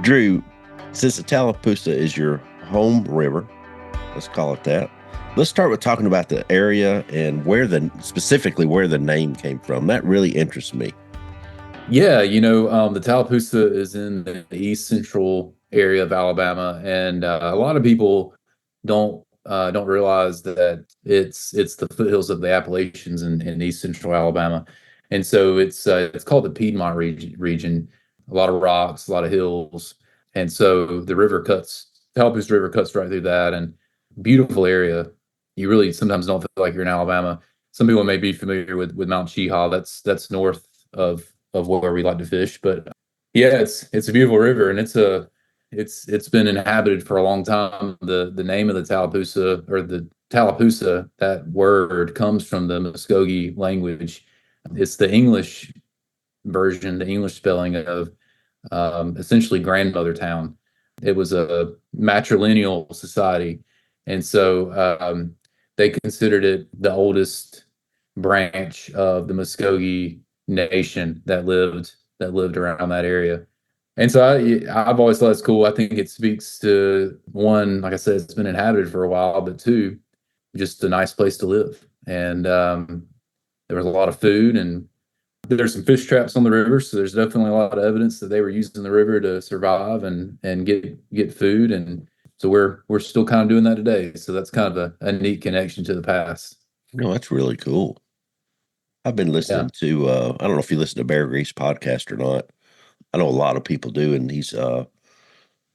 Drew, since the Tallapoosa is your home river, let's call it that. Let's start with talking about the area and specifically where the name came from. That really interests me. Yeah, the Tallapoosa is in the east central area of Alabama, and a lot of people don't realize that it's the foothills of the Appalachians in east central Alabama, and so it's called the Piedmont region. A lot of rocks, a lot of hills, and so Tallapoosa River cuts right through that, and beautiful area. You really sometimes don't feel like you're in Alabama. Some people may be familiar with Mount Cheaha. That's north of where we like to fish. But yeah, it's a beautiful river, and it's been inhabited for a long time. The name of the Tallapoosa, or the Tallapoosa, that word comes from the Muskogee language. It's the English version, the English spelling of essentially grandmother town. It was a matrilineal society, and so they considered it the oldest branch of the Muskogee nation that lived around that area. And so I've always thought it's cool. I think it speaks to, one, like I said, it's been inhabited for a while, but two, just a nice place to live. And there was a lot of food, and there's some fish traps on the river, so there's definitely a lot of evidence that they were using the river to survive and get food. And so we're still kind of doing that today. So that's kind of a neat connection to the past. No, that's really cool. I've been listening Yeah. to I don't know if you listen to Bear Grease podcast or not. I know a lot of people do, and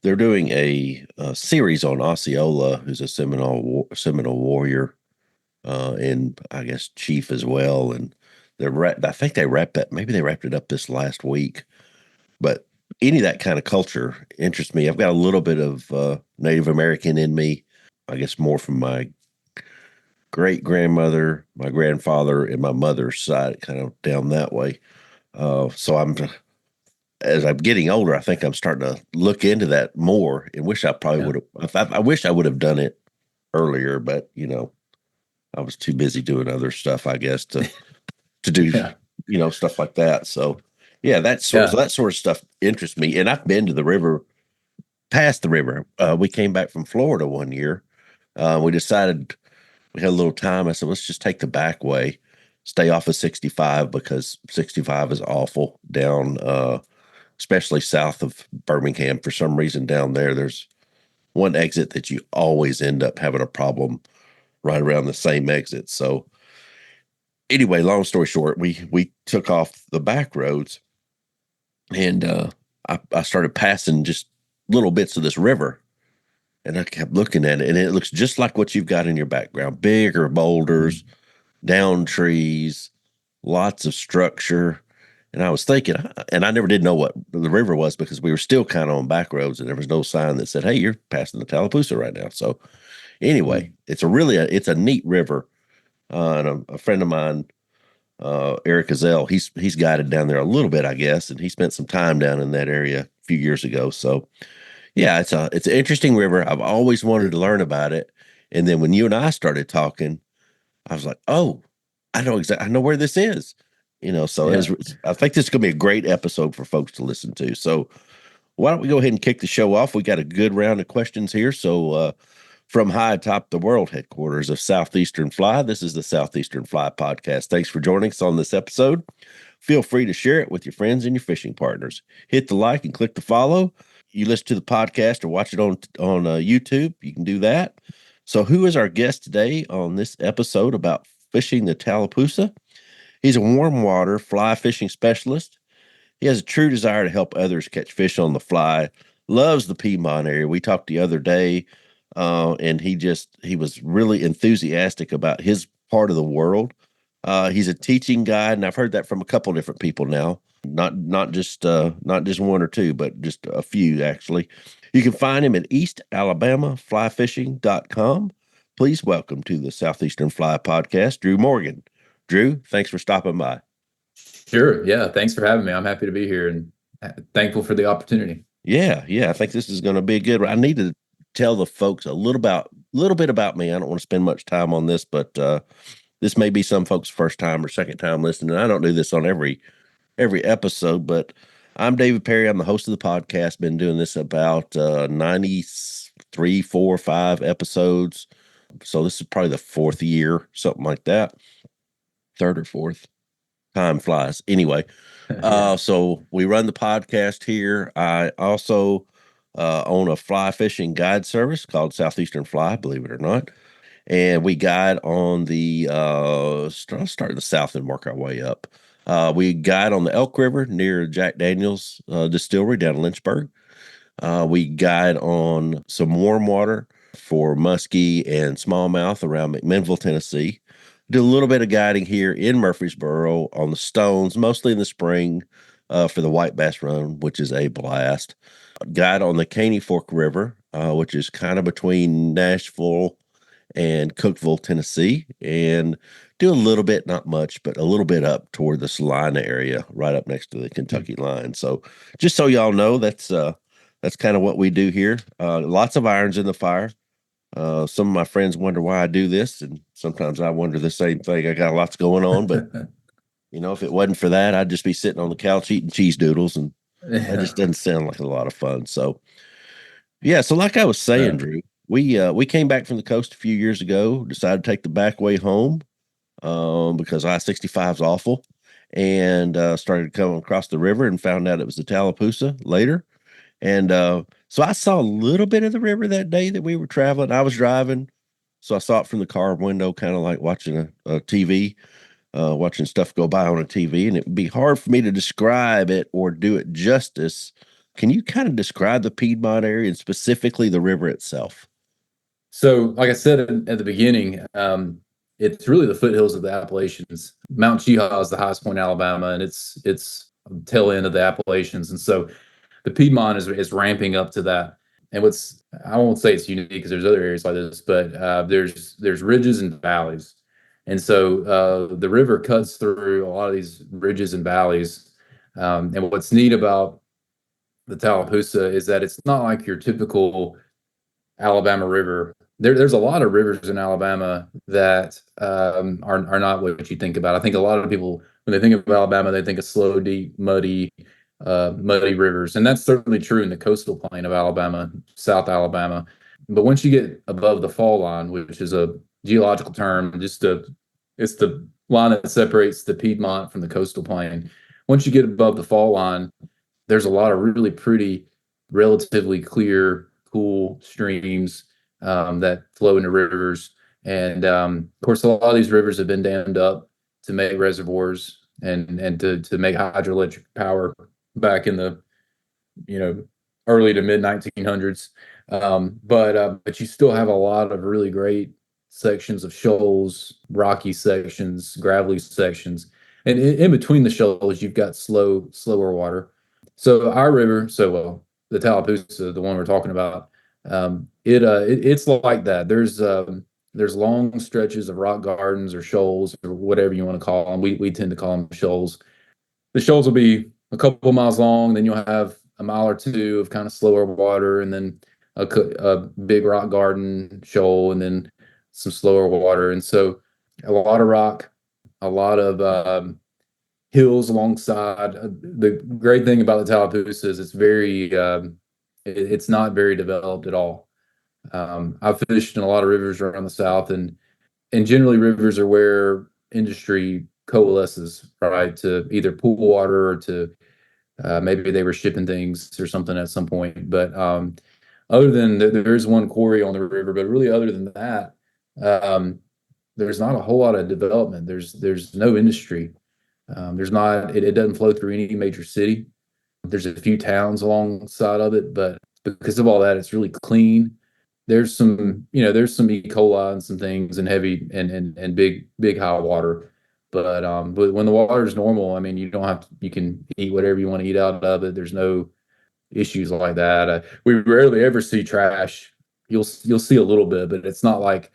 they're doing a series on Osceola, who's a Seminole warrior, and I guess chief as well. And I think they wrapped it up this last week. But any of that kind of culture interests me. I've got a little bit of Native American in me, I guess more from my great grandmother, my grandfather, and my mother's side, kind of down that way. As I'm getting older, I think I'm starting to look into that more, and wish I probably Yeah. would have. I wish I would have done it earlier, but I was too busy doing other stuff, I guess, to do Yeah. stuff like that. So yeah, Yeah. that sort of stuff interests me, and I've been to the river, past the river. We came back from Florida one year. We decided we had a little time. I said, let's just take the back way, stay off of 65, because 65 is awful down, especially south of Birmingham. For some reason down there's one exit that you always end up having a problem right around the same exit. So anyway, long story short, we took off the back roads, and I started passing just little bits of this river. And I kept looking at it, and it looks just like what you've got in your background: bigger boulders, down trees, lots of structure. And I was thinking, and I never did know what the river was, because we were still kind of on back roads, and there was no sign that said, "Hey, you're passing the Tallapoosa right now." So anyway, Mhm. it's a neat river. And a friend of mine, Eric Azell, he's guided down there a little bit, I guess, and he spent some time down in that area a few years ago. So yeah, it's an interesting river. I've always wanted to learn about it. And then when you and I started talking, I was like, oh, I know where this is. So Yeah. I think this is going to be a great episode for folks to listen to. So why don't we go ahead and kick the show off? We got a good round of questions here. So from high atop the world headquarters of Southeastern Fly, this is the Southeastern Fly podcast. Thanks for joining us on this episode. Feel free to share it with your friends and your fishing partners. Hit the like and click the follow. You listen to the podcast or watch it on YouTube, you can do that. So who is our guest today on this episode about fishing the Tallapoosa? He's a warm water fly fishing specialist. He has a true desire to help others catch fish on the fly. Loves the Piedmont area. We talked the other day, and he was really enthusiastic about his part of the world. He's a teaching guide, and I've heard that from a couple different people now. Not just one or two, but just a few actually. You can find him at eastalabamaflyfishing.com. Please welcome to the Southeastern Fly podcast, Drew Morgan. Drew, thanks for stopping by. Sure. Yeah. Thanks for having me. I'm happy to be here and thankful for the opportunity. Yeah, I think this is going to be a good one. I need to tell the folks a little bit about me. I don't want to spend much time on this, but this may be some folks' first time or second time listening. I don't do this on every episode, but I'm David Perry. I'm the host of the podcast. Been doing this about 93, 4, 5 episodes. So this is probably the fourth year, something like that. Third or fourth. Time flies. Anyway, Yeah. so we run the podcast here. I also own a fly fishing guide service called Southeastern Fly, believe it or not. And we guide on the start in the south and work our way up. We guide on the Elk River near Jack Daniels distillery down in Lynchburg. We guide on some warm water for muskie and smallmouth around McMinnville, Tennessee. Do a little bit of guiding here in Murfreesboro on the Stones, mostly in the spring for the White Bass Run, which is a blast. Guide on the Caney Fork River, which is kind of between Nashville and Cookeville, Tennessee, and do a little bit, not much, but a little bit up toward the Salina area, right up next to the Kentucky line. So, just so y'all know, that's kind of what we do here. Lots of irons in the fire. Some of my friends wonder why I do this, and sometimes I wonder the same thing. I got lots going on, but if it wasn't for that, I'd just be sitting on the couch eating cheese doodles, and that Yeah. just doesn't sound like a lot of fun. So, yeah. So, like I was saying, Yeah. Drew, we came back from the coast a few years ago. Decided to take the back way home because I-65 is awful, and started coming across the river and found out it was the Tallapoosa later. And so I saw a little bit of the river that day that we were traveling. I was driving, so I saw it from the car window, kind of like watching a TV, watching stuff go by on a TV. And it would be hard for me to describe it or do it justice. Can you kind of describe the Piedmont area and specifically the river itself? So, like I said at the beginning, it's really the foothills of the Appalachians. Mount Cheaha is the highest point in Alabama, and it's tail end of the Appalachians. And so the Piedmont is ramping up to that. And I won't say it's unique because there's other areas like this, but there's ridges and valleys. And so the river cuts through a lot of these ridges and valleys. And what's neat about the Tallapoosa is that it's not like your typical Alabama River. There's a lot of rivers in Alabama that are not what you think about. I think a lot of people, when they think of Alabama, they think of slow, deep, muddy rivers, and that's certainly true in the coastal plain of Alabama, South Alabama. But once you get above the fall line, which is a geological term, it's the line that separates the Piedmont from the coastal plain. Once you get above the fall line, there's a lot of really pretty, relatively clear, cool streams that flow into rivers. And of course, a lot of these rivers have been dammed up to make reservoirs and to make hydroelectric power back in the early to mid 1900s. But you still have a lot of really great sections of shoals, rocky sections, gravelly sections, and in between the shoals, you've got slower water. So our river, the Tallapoosa, the one we're talking about, it's like that. There's long stretches of rock gardens or shoals or whatever you want to call them. We tend to call them shoals. The shoals will be a couple miles long, then you'll have a mile or two of kind of slower water, and then a big rock garden shoal, and then some slower water. And so a lot of rock, a lot of hills alongside. The great thing about the Tallapoosa is it's not very developed at all. I've fished in a lot of rivers around the South, and generally rivers are where industry coalesces, right, to either pool water or to maybe they were shipping things or something at some point. But other than there is one quarry on the river, but really other than that, um, there's not a whole lot of development. There's no industry. There's not it doesn't flow through any major city. There's a few towns alongside of it, but because of all that, it's really clean. There's some E. coli and some things and heavy and big high water. But when the water is normal, I mean, you can eat whatever you want to eat out of it. There's no issues like that. We rarely ever see trash. You'll see a little bit, but it's not like,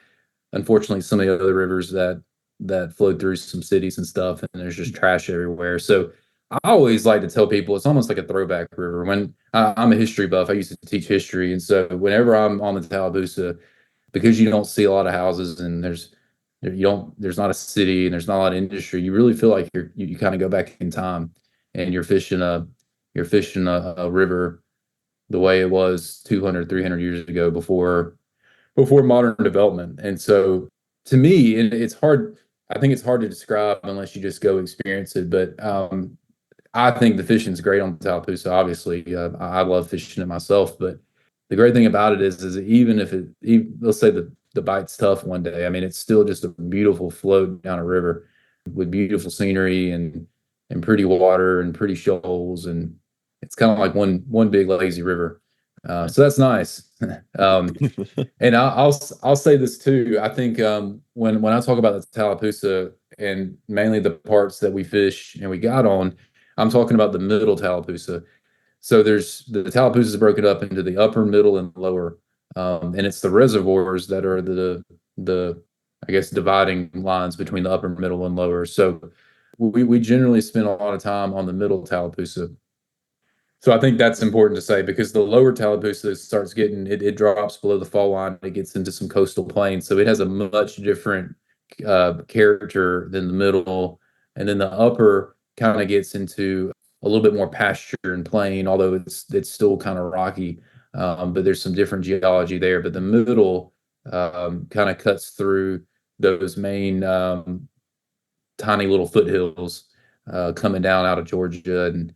unfortunately, some of the other rivers that flow through some cities and stuff, and there's just trash everywhere. So I always like to tell people it's almost like a throwback river. When I'm a history buff, I used to teach history, and so whenever I'm on the Tallapoosa, because you don't see a lot of houses and there's not a city and there's not a lot of industry, you really feel like you kind of go back in time and you're fishing you're fishing a river the way it was 200, 300 years ago before modern development. And so to me, it's hard. I think it's hard to describe unless you just go experience it. But I think the fishing's great on the Tallapoosa. Obviously, I love fishing it myself. But the great thing about it is even if let's say the bite's tough one day, I mean, it's still just a beautiful float down a river with beautiful scenery and pretty water and pretty shoals, and it's kind of like one big lazy river. So that's nice. And I'll say this too. I think when I talk about the Tallapoosa and mainly the parts that we fish and we got on, I'm talking about the middle Tallapoosa. So there's the Tallapoosa is broken up into the upper, middle, and lower, and it's the reservoirs that are the I guess dividing lines between the upper, middle, and lower. So we generally spend a lot of time on the middle Tallapoosa. So I think that's important to say because the lower Tallapoosa starts getting it drops below the fall line. It gets into some coastal plains, so it has a much different character than the middle, and then the upper kind of gets into a little bit more pasture and plain, although it's still kind of rocky. But there's some different geology there. But the middle kind of cuts through those main tiny little foothills coming down out of Georgia and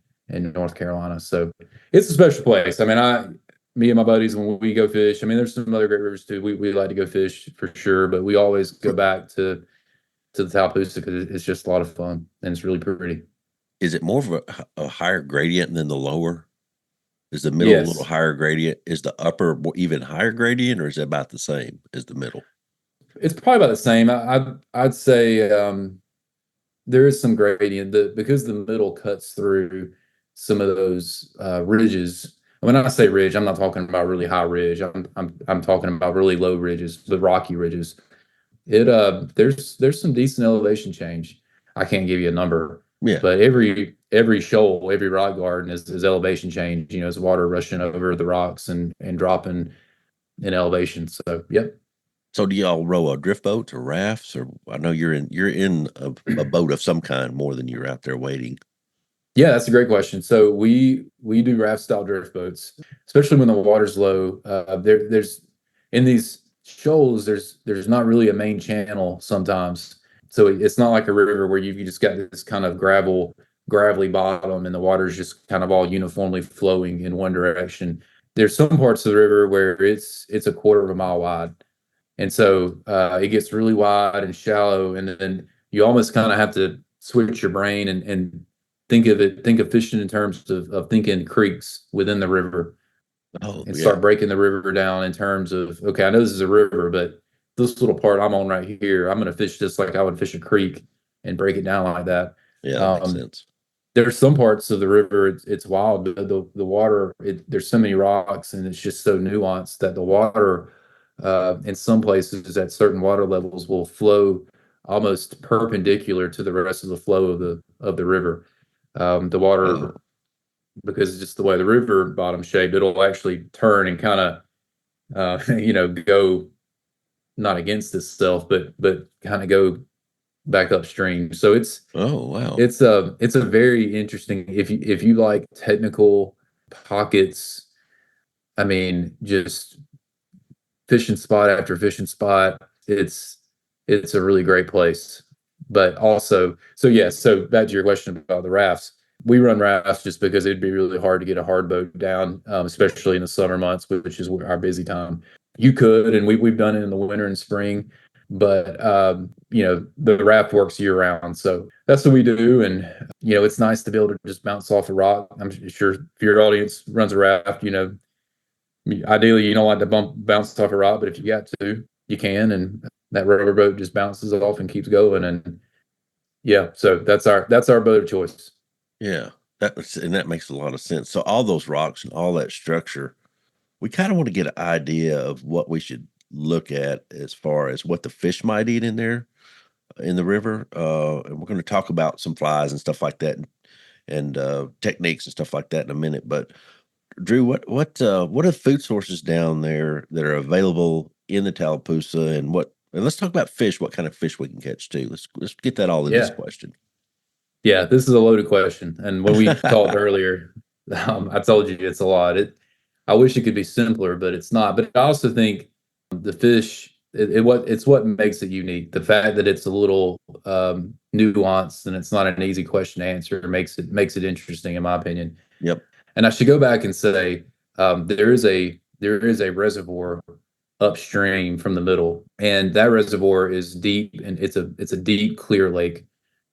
North Carolina. So it's a special place. I mean, me and my buddies, when we go fish, I mean, there's some other great rivers too. We like to go fish for sure, but we always go back to the Tallapoosa because it's just a lot of fun and it's really pretty. Is it more of a higher gradient than the lower? Is the middle a little Yes, higher gradient? Is the upper even higher gradient, or is it about the same as the middle? it's probably about the same. I'd say there is some gradient because the middle cuts through some of those ridges. When I say ridge, I'm not talking about really high ridge. I'm talking about really low ridges, the rocky ridges. There's some decent elevation change. I can't give you a number, Yeah. but every shoal, every rock garden is elevation change. You know, it's water rushing over the rocks and dropping in elevation. So yep. So do y'all row a drift boats or rafts, or I know you're in a boat of some kind more than you're out there waiting. Yeah, that's a great question. So we do raft style drift boats, especially when the water's low. There's in these shoals, there's not really a main channel sometimes. So it's not like a river where you just got this kind of gravelly bottom and the water's just kind of all uniformly flowing in one direction. There's some parts of the river where it's a quarter of a mile wide. And so it gets really wide and shallow, and then you almost kind of have to switch your brain and think of fishing in terms of thinking creeks within the river Oh and yeah, start breaking the river down in terms of, okay, I know this is a river, but this little part I'm on right here, I'm going to fish just like I would fish a creek and break it down like that. yeah, that makes Um, sense. there's some parts of the river it's wild. The water there's so many rocks and it's just so nuanced that the water in some places at certain water levels will flow almost perpendicular to the rest of the flow of the river. The Oh, water, because it's just the way the river bottom shaped, it'll actually turn and kind of go not against itself, but kind of go back upstream. So oh wow. it's a very interesting if you like technical pockets. I mean, just fishing spot after fishing spot. It's a really great place. But also, so yes, so back to your question about the rafts. We run rafts just because it'd be really hard to get a hard boat down, especially in the summer months, which is our busy time. You could, and we've done it in the winter and spring, but the raft works year round. So that's what we do. And it's nice to be able to just bounce off a rock. I'm sure if your audience runs a raft, ideally you don't like to bounce off a rock, but if you got to, you can, and that rubber boat just bounces off and keeps going. And yeah, so that's our boat of choice. Yeah, that makes a lot of sense. So all those rocks and all that structure, we kind of want to get an idea of what we should look at as far as what the fish might eat in there in the river. And we're going to talk about some flies and stuff like that, and techniques and stuff like that in a minute. But Drew, what are food sources down there that are available in the Tallapoosa, and let's talk about fish. What kind of fish we can catch too? Let's get that all in this Yeah. question. Yeah, this is a loaded question. And when we talked earlier, I told you it's a lot. I wish it could be simpler, but it's not. But I also think the fish, it's what makes it unique. The fact that it's a little nuanced and it's not an easy question to answer makes it interesting, in my opinion. Yep. And I should go back and say there is a reservoir upstream from the middle, and that reservoir is deep, and it's a deep, clear lake,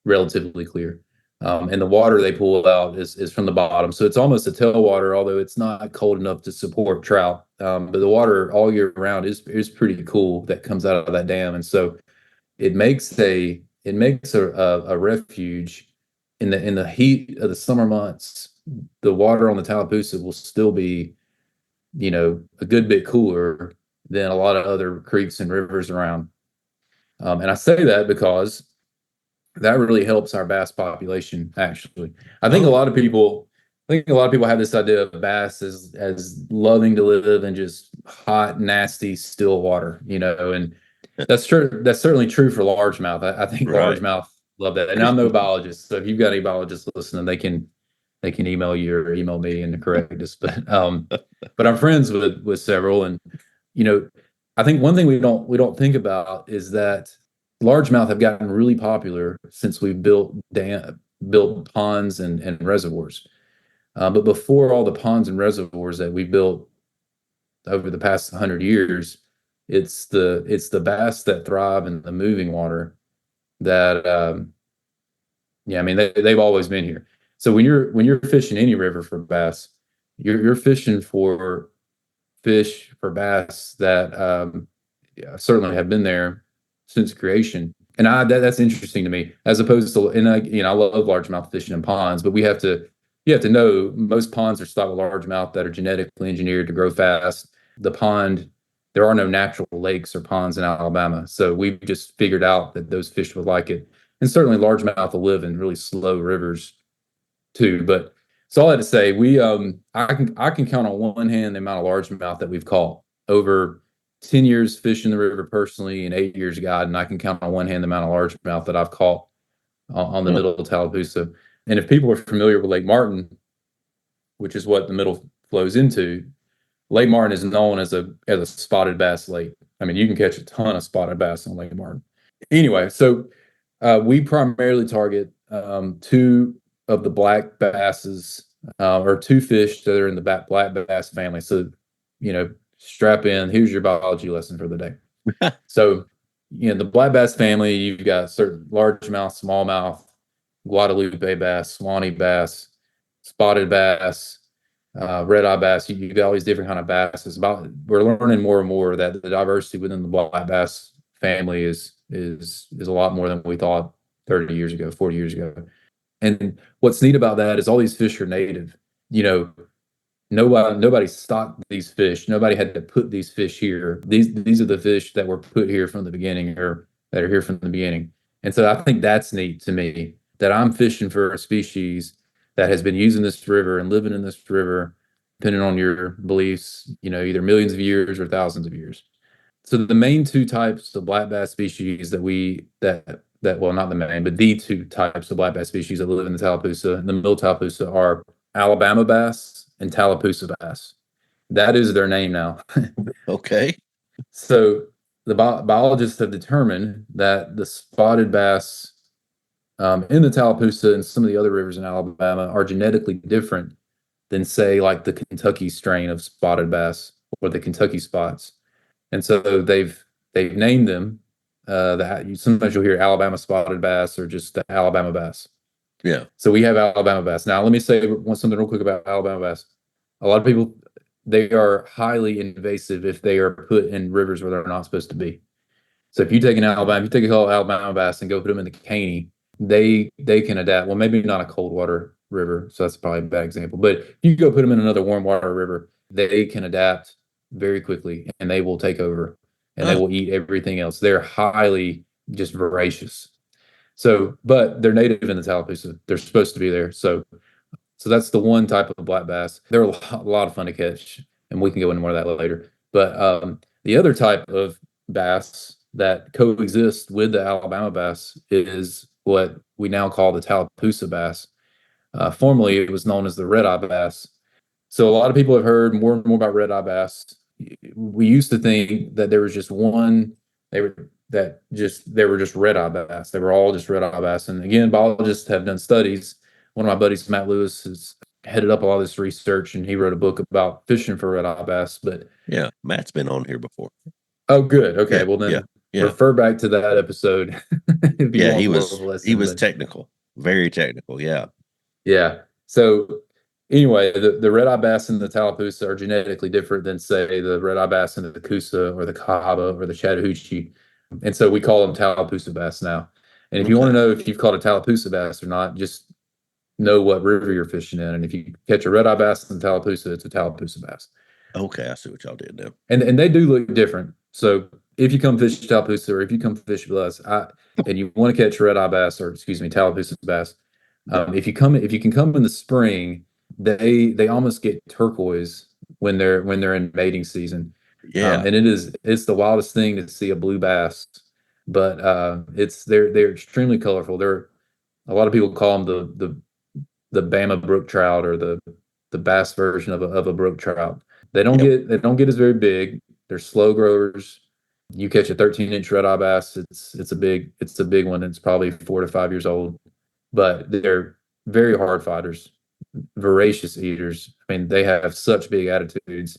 relatively clear. And the water they pull out is from the bottom, so it's almost a tailwater, although it's not cold enough to support trout. But the water all year round is pretty cool that comes out of that dam, and so it makes a refuge in the heat of the summer months. The water on the Tallapoosa will still be, a good bit cooler than a lot of other creeks and rivers around. And I say that because that really helps our bass population, actually. I think a Oh, lot of people have this idea of bass as loving to live in just hot, nasty, still water, and that's true. That's certainly true for largemouth. I think right. largemouth love that. And I'm no biologist, so if you've got any biologists listening, they can email you or email me and correct us. But I'm friends with several, and you know, I think one thing we don't think about is that largemouth have gotten really popular since we built ponds and reservoirs. But before all the ponds and reservoirs that we built over the past 100 years, it's the bass that thrive in the moving water that yeah, I mean they've always been here. So when you're fishing any river for bass, you're fishing for fish for bass that yeah, certainly have been there since creation. And that's interesting to me, as opposed to, and I love largemouth fishing in ponds, but you have to know most ponds are stocked with largemouth that are genetically engineered to grow fast. The pond, there are no natural lakes or ponds in Alabama, so we've just figured out that those fish would like it. And certainly largemouth will live in really slow rivers too. But it's all I had to say. I can count on one hand the amount of largemouth that we've caught over 10 years fishing the river personally and 8 years guide, and I can count on one hand the amount of largemouth that I've caught on the Huh. middle of Tallapoosa. And if people are familiar with Lake Martin, which is what the middle flows into, Lake Martin is known as a spotted bass lake. I mean, you can catch a ton of spotted bass on Lake Martin. Anyway, so we primarily target two of the black basses, or two fish that are in the black bass family. So, strap in. Here's your biology lesson for the day. So, the black bass family, you've got certain largemouth, smallmouth, Guadalupe bass, Swanee bass, spotted bass, red eye bass. You've got all these different kind of basses. We're learning more and more that the diversity within the black bass family is a lot more than we thought 30 years ago, 40 years ago. And what's neat about that is all these fish are native. You know, nobody stocked these fish. Nobody had to put these fish here. These are the fish that were put here from the beginning, or that are here from the beginning. And so I think that's neat to me, that I'm fishing for a species that has been using this river and living in this river, depending on your beliefs, either millions of years or thousands of years. So the main two types of black bass species well, not the main, but the two types of black bass species that live in the Tallapoosa, in the middle Tallapoosa, are Alabama bass and Tallapoosa bass. That is their name now. Okay. So the biologists have determined that the spotted bass in the Tallapoosa and some of the other rivers in Alabama are genetically different than, say, like the Kentucky strain of spotted bass or the Kentucky spots. And so they've named them that sometimes you'll hear Alabama spotted bass or just the Alabama bass. Yeah. So we have Alabama bass. Now, let me say something real quick about Alabama bass. A lot of people, they are highly invasive if they are put in rivers where they're not supposed to be. So if you take a whole Alabama bass and go put them in the Caney, they can adapt. Well, maybe not a cold water river, so that's probably a bad example. But you go put them in another warm water river, they can adapt very quickly, and they will take over, and they Huh. will eat everything else. They're highly just voracious. So, but they're native in the Tallapoosa. They're supposed to be there. So that's the one type of black bass. They're a lot of fun to catch, and we can go into more of that later. But the other type of bass that coexist with the Alabama bass is what we now call the Tallapoosa bass. Formerly, it was known as the red eye bass, So a lot of people have heard more and more about red-eye bass. We used to think that there was just one, they were just red-eye bass. They were all just red-eye bass. And again, biologists have done studies. One of my buddies, Matt Lewis, has headed up all this research, and he wrote a book about fishing for red-eye bass. But Yeah, Matt's been on here before. oh, good. Okay, Yeah, well yeah, then yeah, refer back to that episode if you yeah. want more of a He lesson. was But technical, very technical. Yeah. yeah. So anyway, the red-eye bass and the Tallapoosa are genetically different than, say, the red-eye bass and the Coosa or the Cahaba or the Chattahoochee. And so we call them Tallapoosa bass now. And if you want to Okay. know if you've caught a Tallapoosa bass or not, just know what river you're fishing in. And if you catch a red-eye bass in Tallapoosa, it's a Tallapoosa bass. Okay, I see what y'all did now. And they do look different. So if you come fish Tallapoosa or if you come fish with us, and you want to catch red-eye bass, or excuse me, Tallapoosa bass, if you can come in the spring, they almost get turquoise when they're in mating season. Yeah, And it's the wildest thing to see a blue bass, but they're extremely colorful. They're A lot of people call them the Bama brook trout, or the bass version of a brook trout. yep, They don't get as very big. They're slow growers. You catch a 13-inch red-eye bass, it's a big one. It's probably 4 to 5 years old, but they're very hard fighters, voracious eaters. I mean, they have such big attitudes,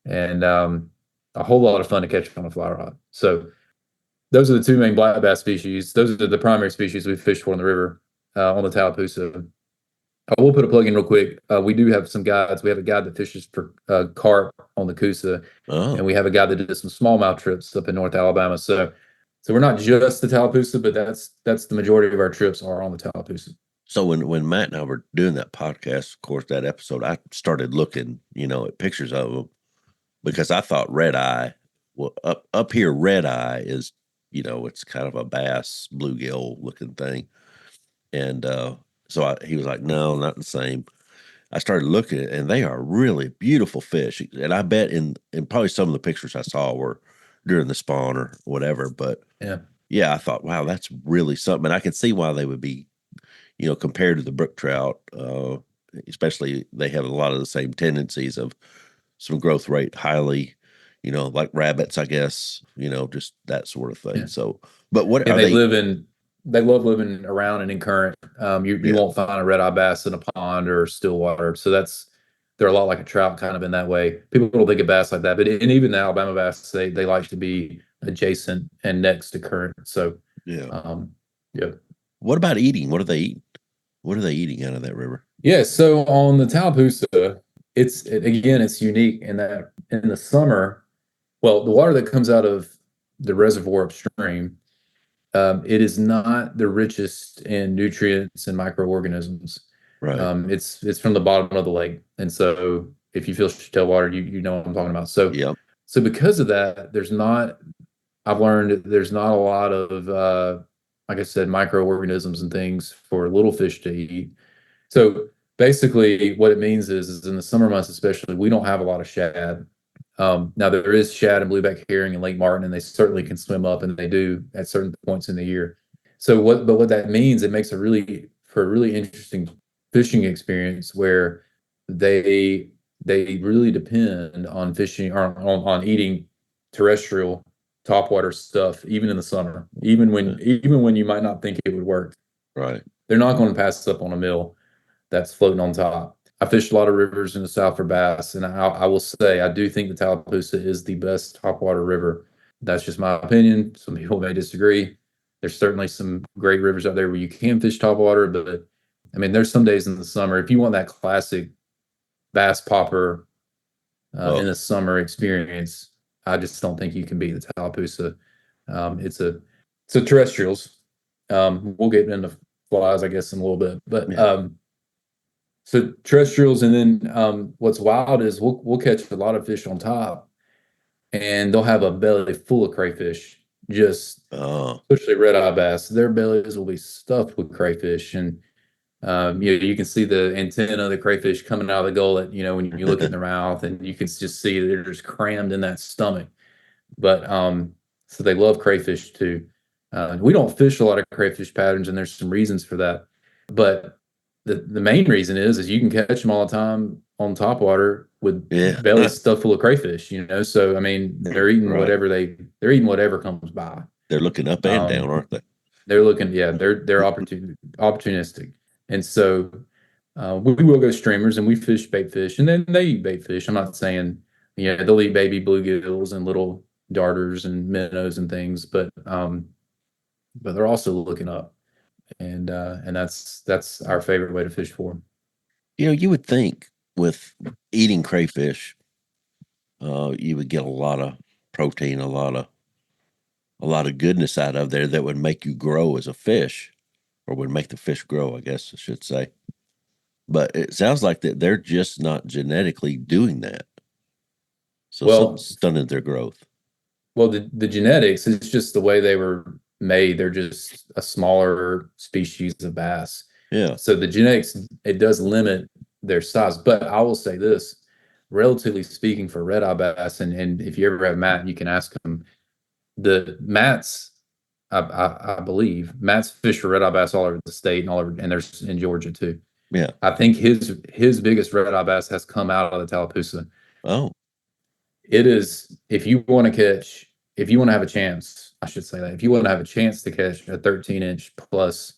and a whole lot of fun to catch on a fly rod. So those are the two main black bass species. Those are the primary species we fish for in the river on the Tallapoosa. I will put a plug in real quick. We do have some guides. We have a guide that fishes for carp on the Coosa, and oh, we have a guy that did some smallmouth trips up in North Alabama. So we're not just the Tallapoosa, but that's the majority of our trips are on the Tallapoosa. so when Matt and I were doing that podcast, of course, that episode, I started looking, at pictures of them because I thought red eye. Well, up here, red eye is, it's kind of a bass bluegill looking thing, and he was like, no, not the same. I started looking at it, and they are really beautiful fish. And I bet in probably some of the pictures I saw were during the spawn or whatever. But Yeah. yeah, I thought, wow, that's really something. And I can see why they would be, compared to the brook trout, especially they have a lot of the same tendencies of some growth rate highly, like rabbits, I guess, just that sort of thing. Yeah. So, but what And are they? they love living around and in current. You Yeah, won't find a red eye bass in a pond or still water. So they're a lot like a trout kind of in that way. People don't think of bass like that, but and even the Alabama bass, they like to be adjacent and next to current. So yeah. yeah. What about eating? What are they eating? What are they eating out of that river? Yeah, so on the Tallapoosa, it's unique in that in the summer, well, the water that comes out of the reservoir upstream, it is not the richest in nutrients and microorganisms. Right. It's from the bottom of the lake, and so if you fish tailwater, you know what I'm talking about. Yep. So because of that, I've learned that there's not a lot of like I said, microorganisms and things for little fish to eat. So basically, what it means is in the summer months, especially, we don't have a lot of shad. Now there is shad and blueback herring in Lake Martin, and they certainly can swim up, and they do at certain points in the year. But what that means, it makes for a really interesting fishing experience where they really depend on fishing or on eating terrestrial topwater stuff, even in the summer, even when you might not think it would work. Right. They're not going to pass up on a meal that's floating on top. I fished a lot of rivers in the South for bass, and I will say I do think the Tallapoosa is the best topwater river. That's just my opinion. Some people may disagree. There's certainly some great rivers out there where you can fish topwater, but I mean, there's some days in the summer if you want that classic bass popper in the summer experience. I just don't think you can beat the Tallapoosa. It's a terrestrials. We'll get into flies, I guess, in a little bit, but Yeah. so terrestrials, and then what's wild is we'll catch a lot of fish on top, and they'll have a belly full of crayfish. Just especially red eye bass, their bellies will be stuffed with crayfish, and you can see the antenna of the crayfish coming out of the gullet. When you look in their mouth, and you can just see they're just crammed in that stomach. But so they love crayfish too. We don't fish a lot of crayfish patterns, and there's some reasons for that. But the main reason is you can catch them all the time on top water with Yeah. bellies stuffed full of crayfish, so I mean they're eating Right. they're eating whatever comes by. They're looking up and down, Um, aren't they? they're looking, yeah, they're opportunistic. And so we will go streamers and we fish bait fish and then they eat bait fish. I'm not saying, yeah, they'll eat baby bluegills and little darters and minnows and things, but they're also looking up. And that's our favorite way to fish for them. You would think with eating crayfish, you would get a lot of protein, a lot of goodness out of there that would make you grow as a fish, or would make the fish grow, I guess I should say. But it sounds like that they're just not genetically doing that. So something Well, stunted their growth. well, the genetics is just the way they were made. They're just a smaller species of bass. Yeah. So the genetics, it does limit their size. But I will say this, relatively speaking, for red-eye bass, and if you ever have Matt, you can ask him. The Matt's, I believe Matt's fish for red-eye bass all over the state and all over, and there's in Georgia too. Yeah. I think his biggest red-eye bass has come out of the Tallapoosa. Oh, It is, if you want to have a chance, I should say that, if you want to have a chance to catch a 13-inch plus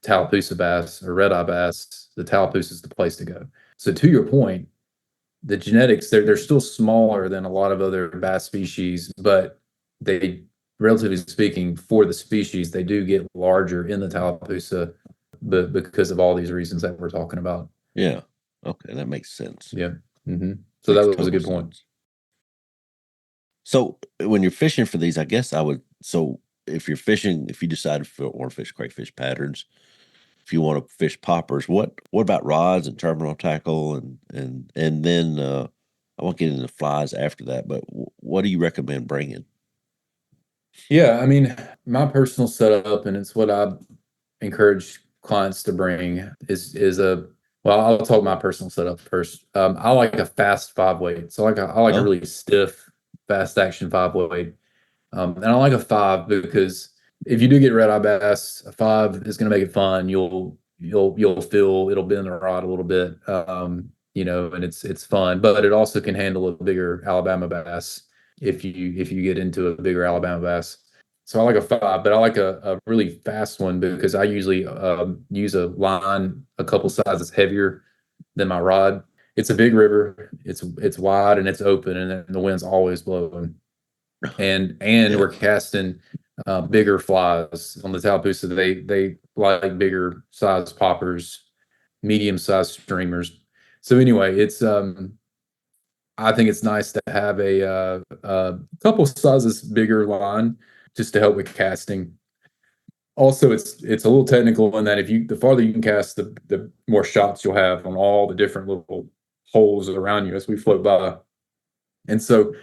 Tallapoosa bass or red-eye bass, the Tallapoosa is the place to go. So to your point, the genetics, they're still smaller than a lot of other bass species, but they, relatively speaking, for the species, they do get larger in the Tallapoosa, but because of all these reasons that we're talking about. yeah. Okay, that makes sense. Yeah. So Makes that was a total good point. sense. So when you're fishing for these, I guess so if you're fishing, if you decide to want to fish crayfish patterns, if you want to fish poppers, what about rods and terminal tackle and then I won't get into flies after that, but what do you recommend bringing? Yeah, I mean, my personal setup, and it's what I encourage clients to bring is a, well, I'll talk my personal setup first. I like a fast 5 weight. So I like a Oh, really stiff, fast action 5 weight. And I like a 5 because if you do get red eye bass, a 5 is going to make it fun. You'll feel it'll bend the rod a little bit, and it's fun. But it also can handle a bigger Alabama bass if you get into a bigger Alabama bass. So I like a 5, but I like a really fast one because I usually use a line a couple sizes heavier than my rod. It's a big river. It's wide and it's open, and the wind's always blowing. And yeah. we're casting bigger flies on the Tallapoosa. They like bigger size poppers, medium sized streamers. So anyway, it's I think it's nice to have a couple sizes bigger line just to help with casting. Also, it's a little technical in that the farther you can cast, the more shots you'll have on all the different little holes around you as we float by. And so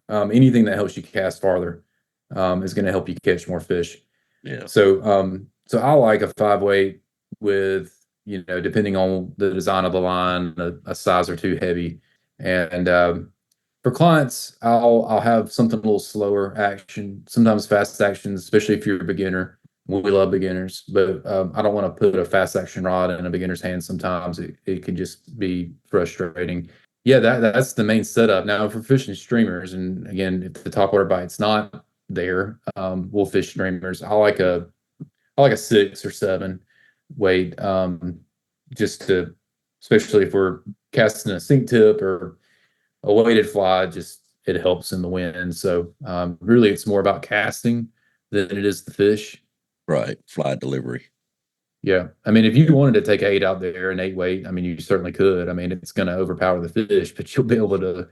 anything that helps you cast farther is going to help you catch more fish. Yeah. So I like a 5 weight with, depending on the design of the line, a size or two heavy. And for clients, I'll have something a little slower action, sometimes fast action, especially if you're a beginner. We love beginners, but I don't want to put a fast action rod in a beginner's hand. Sometimes it can just be frustrating. Yeah, that's the main setup. Now, if we're fishing streamers, and again, if the topwater bite's not there, we'll fish streamers. I like a 6 or 7 weight, just to, especially if we're casting a sink tip or a weighted fly, just it helps in the wind. So really, it's more about casting than it is the fish. Right. Fly delivery. Yeah. I mean, if you wanted to take 8 out there, an 8 weight, I mean, you certainly could. I mean, it's going to overpower the fish, but you'll be able to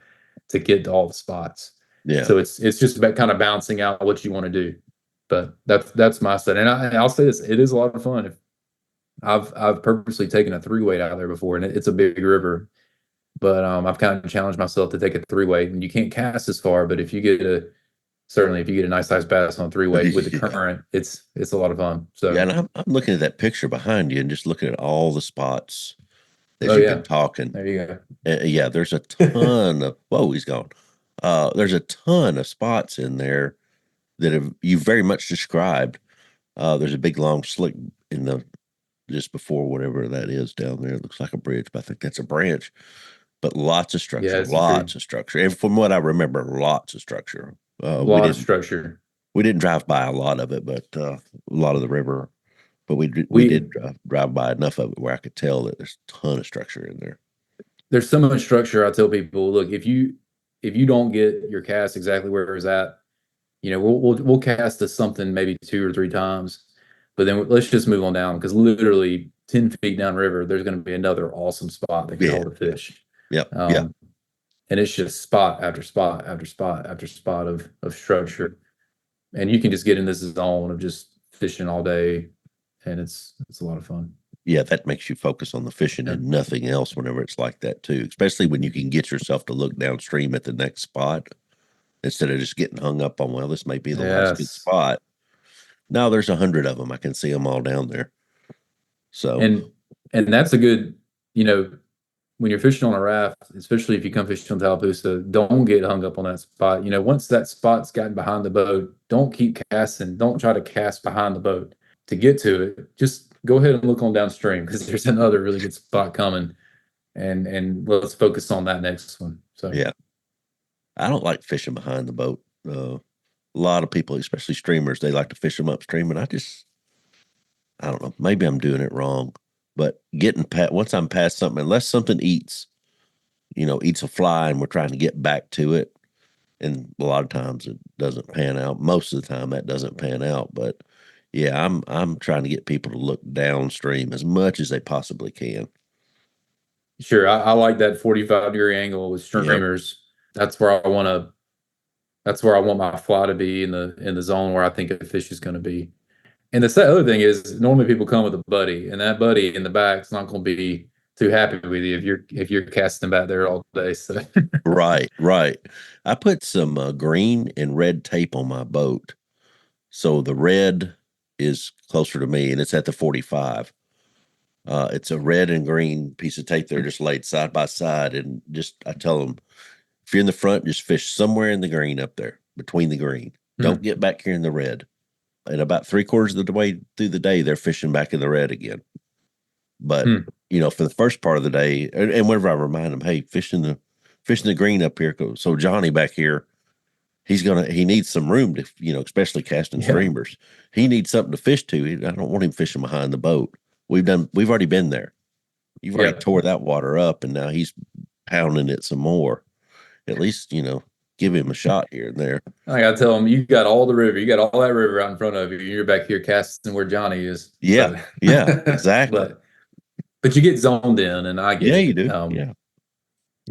get to all the spots. Yeah. So it's just about kind of balancing out what you want to do. But that's my set. And I'll say this, it is a lot of fun. If I've purposely taken a 3 weight out there before, and it's a big river, but I've kind of challenged myself to take a 3 weight, and you can't cast as far, but if you get a nice size bass on a 3 weight with the Yeah. current, it's a lot of fun. So Yeah, and I'm looking at that picture behind you and just looking at all the spots as oh you've yeah, been talking. there you go. Yeah, there's a ton of whoa, he's gone. There's a ton of spots in there that you very much described. There's a big long slick in the just before whatever that is down there. It looks like a bridge, but I think that's a branch. But lots of Yeah, structure, it's a tree. lots of structure, and from what I remember, lots of structure. A lot of structure. We didn't drive by a lot of it, but a lot of the river. But we We did drive by enough of it where I could tell that there's a ton of structure in there. There's so much structure. I tell people, look, if you don't get your cast exactly where it's at, we'll cast to something maybe 2 or 3 times, but then let's just move on down because literally 10 feet downriver, there's going to be another awesome spot that can Yeah, hold a fish. yeah, yeah. And it's just spot after spot after spot after spot of structure, and you can just get in this zone of just fishing all day, and it's a lot of fun. Yeah, that makes you focus on the fishing and nothing else whenever it's like that too, especially when you can get yourself to look downstream at the next spot instead of just getting hung up on, well, this may be the last good spot. Now there's 100 of them. I can see them all down there. So, and that's a good, when you're fishing on a raft, especially if you come fishing on Tallapoosa, don't get hung up on that spot. Once that spot's gotten behind the boat, don't keep casting. Don't try to cast behind the boat to get to it. Just go ahead and look on downstream because there's another really good spot coming, and let's focus on that next one. So yeah, I don't like fishing behind the boat. A lot of people, especially streamers, they like to fish them upstream, and I don't know. Maybe I'm doing it wrong, but once I'm past something, unless something eats a fly, and we're trying to get back to it, and a lot of times it doesn't pan out. Most of the time that doesn't pan out, but yeah, I'm trying to get people to look downstream as much as they possibly can. sure, I like that 45-degree angle with streamers. Yep. That's where I want my fly to be in the zone where I think a fish is going to be. And the other thing is, normally people come with a buddy, and that buddy in the back is not going to be too happy with you if you're casting back there all day. So right. I put some green and red tape on my boat, so the red is closer to me, and it's at the 45. It's a red and green piece of tape. They're just laid side by side, and I tell them, if you're in the front, just fish somewhere in the green up there between the green. Don't get back here in the red. And about 3/4 of the way through the day, they're fishing back in the red again. But for the first part of the day, and whenever I remind them, hey, fishing the green up here. So Johnny back here, he needs some room to, especially casting streamers. He needs something to fish to. I don't want him fishing behind the boat. We've already been there. You've already tore that water up, and now he's pounding it some more. At least, give him a shot here and there. I gotta tell him, you got all the river, you got all that river out in front of you. You're back here casting where Johnny is. Yeah, so. Yeah, exactly. But you get zoned in, and I get it. Yeah, you do.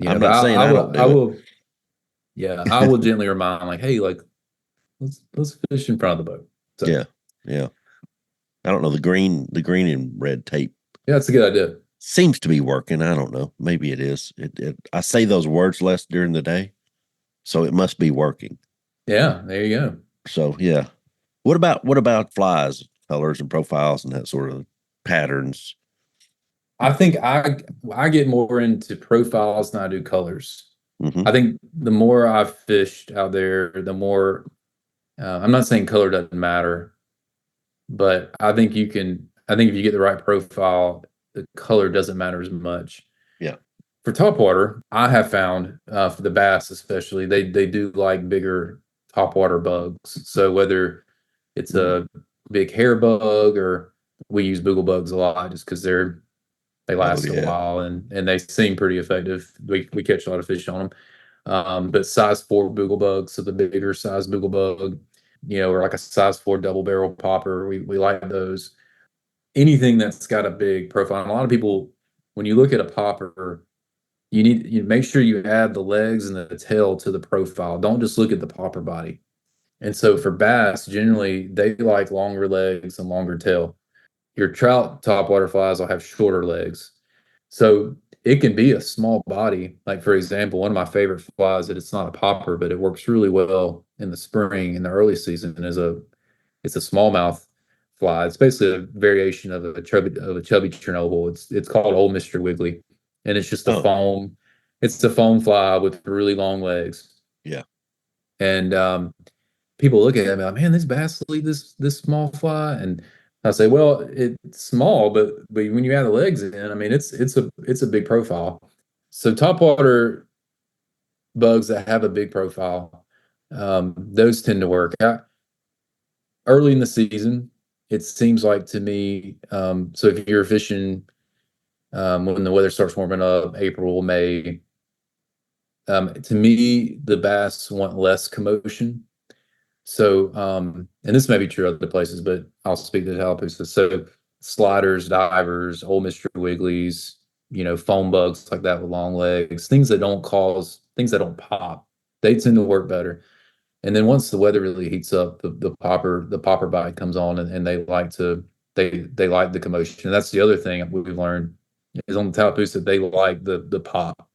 I'm not saying I don't do it. Yeah, I will gently remind, like, hey, like, let's fish in front of the boat. So, yeah. I don't know, the green and red tape. Yeah, that's a good idea. Seems to be working. I don't know. Maybe it is. I say those words less during the day, so it must be working. Yeah, there you go. So yeah. What about flies, colors, and profiles, and that sort of patterns? I think I get more into profiles than I do colors. I think the more I've fished out there, the more I'm not saying color doesn't matter, but I think if you get the right profile, the color doesn't matter as much. Yeah. For topwater, I have found for the bass especially, they do like bigger topwater bugs. So whether it's a big hair bug, or we use boogle bugs a lot just because they last a while and they seem pretty effective. We catch a lot of fish on them. But size 4 boogle bugs, so the bigger size boogle bug, or like a size 4 double barrel popper, we like those. Anything that's got a big profile. And a lot of people, when you look at a popper, you make sure you add the legs and the tail to the profile. Don't just look at the popper body. And so for bass, generally they like longer legs and longer tail. Your trout topwater flies will have shorter legs. So it can be a small body. Like, for example, one of my favorite flies that it's not a popper, but it works really well in the spring, in the early season, it's a smallmouth fly. It's basically a variation of a chubby Chernobyl. It's called Old Mr. Wiggly, and it's just a foam. It's the foam fly with really long legs. Yeah, and people look at it and be like, man, this bass will eat this small fly, and I say, well, it's small, but when you add the legs in, I mean, it's a big profile. So topwater bugs that have a big profile, those tend to work. Early in the season, it seems like to me. So if you're fishing when the weather starts warming up, April, May, to me, the bass want less commotion. So, and this may be true other places, but I'll speak to Tallapoosa. So, sliders, divers, old Mr. Wigglies, foam bugs like that with long legs, things that don't pop, they tend to work better. And then once the weather really heats up, the popper bite comes on, and they like the commotion. And that's the other thing we've learned is on the Tallapoosa, they like the pop.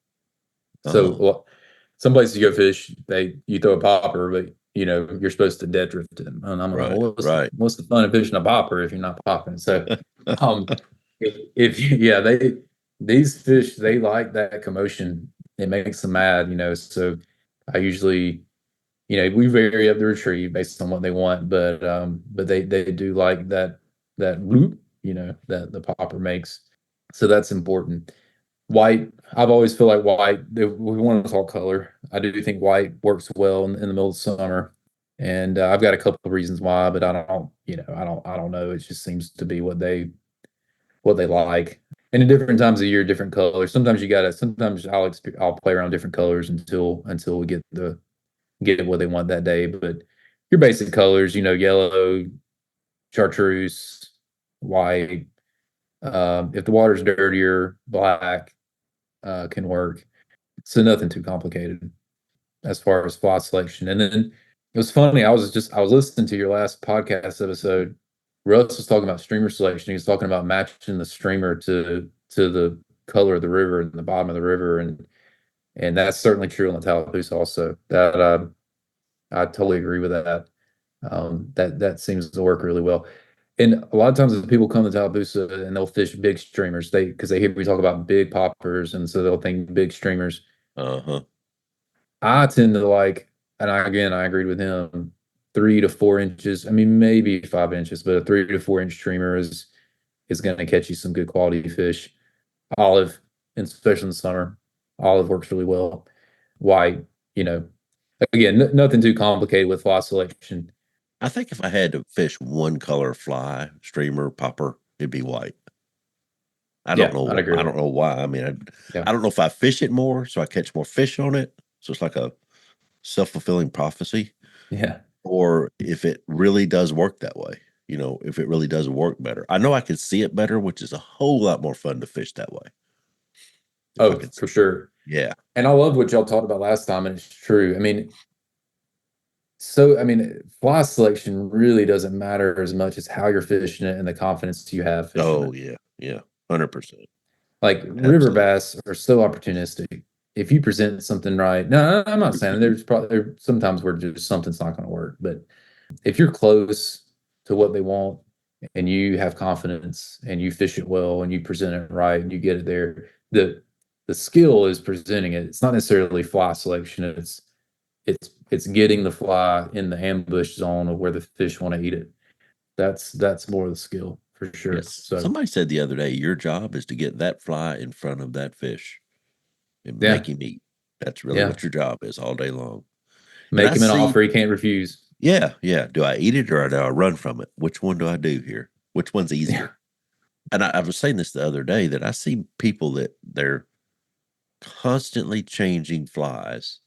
So Oh, well, some places you go fish, you throw a popper, but you're supposed to dead drift it. And I'm like, right, well, right. what's the fun of fishing a popper if you're not popping? So, if yeah, these fish, they like that commotion. It makes them mad, So I usually, we vary up the retrieve based on what they want, but they do like that bloop, that the popper makes. So that's important. White, I've always feel like white, we want to talk color. I do think white works well in the middle of summer. And I've got a couple of reasons why, but I don't know. It just seems to be what they like. And in different times of year, different colors. Sometimes I'll play around different colors until we get what they want that day. But your basic colors, yellow, chartreuse, white. If the water's dirtier, black can work. So nothing too complicated as far as fly selection. And then it was funny. I was listening to your last podcast episode. Russ was talking about streamer selection. He was talking about matching the streamer to the color of the river and the bottom of the river, and that's certainly true on the Tallapoosa also. That I totally agree with that. That seems to work really well. And a lot of times when people come to Tallapoosa and they'll fish big streamers, because they hear me talk about big poppers, and so they'll think big streamers. Uh-huh. I tend to like, and I agreed with him, 3 to 4 inches. I mean, maybe 5 inches, but a 3 to 4 inch streamer is going to catch you some good quality fish. Olive, and especially in the summer, olive works really well. White, you know, again, nothing too complicated with fly selection. I think if I had to fish one color fly, streamer, popper, it'd be white. I don't Yeah, I'd know. agree I with don't that. know why. I mean, Yeah. I don't know if I fish it more, so I catch more fish on it. So it's like a self-fulfilling prophecy, Yeah. or if it really does work that way. If it really does work better. I know I can see it better, which is a whole lot more fun to fish that way. If I Oh, could, for sure. yeah. And I love what y'all talked about last time, and it's true. I mean, fly selection really doesn't matter as much as how you're fishing it and the confidence you have fishing Oh it. yeah, yeah, 100%. Like river Absolutely. bass are so opportunistic. If you present something right, no, I'm not saying there's sometimes where just something's not going to work, but if you're close to what they want and you have confidence and you fish it well and you present it right and you get it there, the skill is presenting it. It's not necessarily fly selection. It's getting the fly in the ambush zone of where the fish want to eat it. That's more of the skill for sure. Yes. So Somebody said the other day, your job is to get that fly in front of that fish and yeah, make him eat. That's really yeah. what your job is all day long. And Make I him an see, offer he can't refuse. yeah, yeah. Do I eat it or do I run from it? Which one do I do here? Which one's Yeah. easier? And I was saying this the other day that I see people that they're constantly changing flies,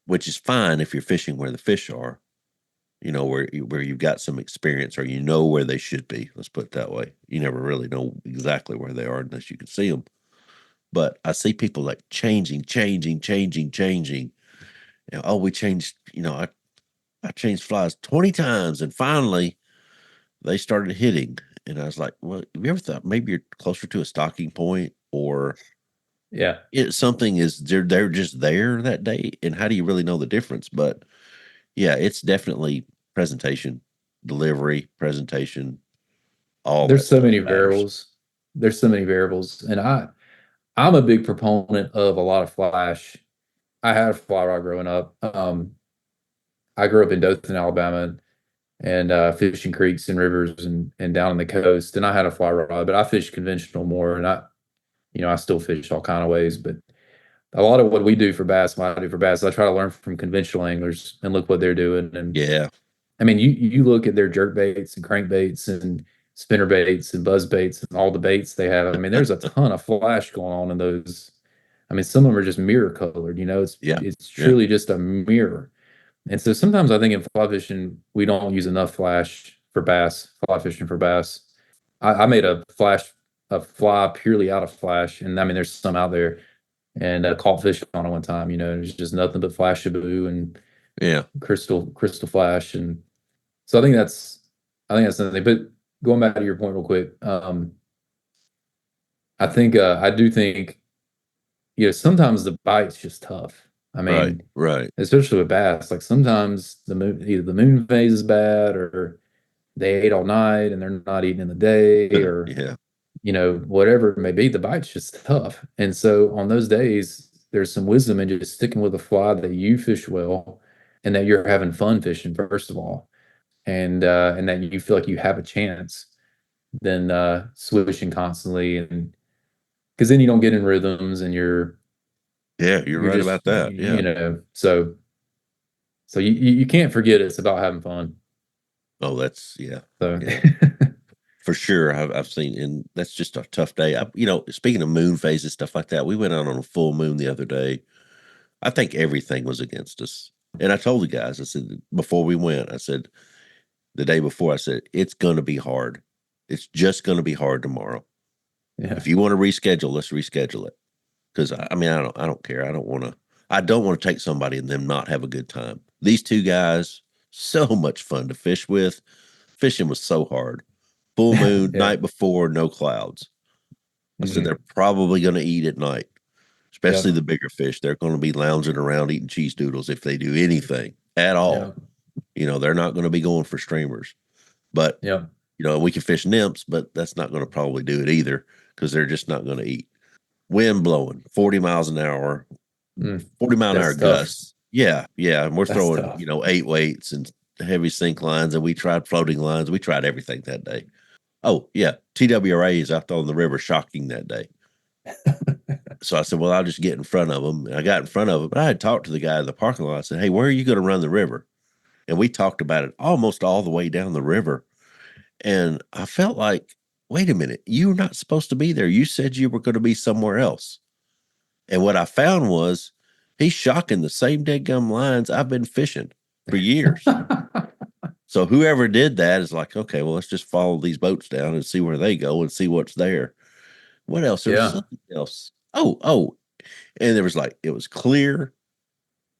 which is fine if you're fishing where the fish are, where you've got some experience or where they should be. Let's put it that way. You never really know exactly where they are unless you can see them. But I see people like changing, changing, changing, changing. Oh, we changed, I changed flies 20 times and finally they started hitting. And I was like, well, have you ever thought maybe you're closer to a stocking point or Yeah. something is they're just there that day? And how do you really know the difference? But yeah, it's definitely presentation, delivery, presentation, all that There's so stuff many matters. variables. There's so many variables. And I'm a big proponent of a lot of flash. I had a fly rod growing up. I grew up in Dothan, Alabama. and fishing creeks and rivers and down on the coast. And I had a fly rod, but I fish conventional more, and I still fish all kind of ways. But a lot of what we do for bass, what I do for bass, I try to learn from conventional anglers and look what they're doing. And Yeah. I mean, you look at their jerk baits and crankbaits and spinner baits and buzz baits and all the baits they have. I mean, there's a ton of flash going on in those. I mean, some of them are just mirror colored. It's Yeah. it's Yeah. truly just a mirror. And so sometimes I think in fly fishing we don't use enough flash for bass, fly fishing for bass. I made a fly purely out of flash, and I mean, there's some out there, and caught fish on it one time. There's just nothing but flash shaboo and Yeah. crystal flash. And so I think that's something. But going back to your point real quick, I do think sometimes the bite's just tough. I Right. mean, Right. especially with bass, like sometimes either the moon phase is bad, or they ate all night and they're not eating in the day, or Yeah. whatever it may be, the bite's just tough. And so on those days, there's some wisdom in just sticking with a fly that you fish well and that you're having fun fishing, first of all, and that you feel like you have a chance than swishing constantly. And because then you don't get in rhythms, and Yeah. You're you're right just about that. Yeah. so you can't forget it's about having fun. Oh, that's, yeah. So Yeah. For sure. I've seen, and that's just a tough day. Speaking of moon phases, stuff like that, we went out on a full moon the other day. I think everything was against us. And I told the guys, I said, before we went, I said, the day before, I said, it's going to be hard. It's just going to be hard tomorrow. yeah, If you want to reschedule, let's reschedule it. Because I mean, I don't care. I don't want to take somebody and them not have a good time. These two guys, so much fun to fish with. Fishing was so hard. Full moon, yeah. night before, no clouds. I said, Mhm. they're probably going to eat at night, especially Yep. the bigger fish. They're going to be lounging around eating cheese doodles if they do anything at all. Yep. They're not going to be going for streamers. But, Yep. we can fish nymphs, but that's not going to probably do it either because they're just not going to eat. Wind blowing 40 miles an hour, Mm. 40-mile-an-hour That's tough. gusts. Yeah, yeah. And we're That's throwing, tough. 8 weights and heavy sink lines, and we tried floating lines. We tried everything that day. Oh, yeah. TWRA is out on the river shocking that day. So I said, well, I'll just get in front of them. And I got in front of them. But I had talked to the guy in the parking lot. I said, hey, where are you going to run the river? And we talked about it almost all the way down the river. And I felt like, wait a minute, you're not supposed to be there. You said you were going to be somewhere else. And what I found was he's shocking the same dead gum lines I've been fishing for years. So whoever did that is like, okay, well, let's just follow these boats down and see where they go and see what's there. What else? There was Yeah. something else. Oh. And there was it was clear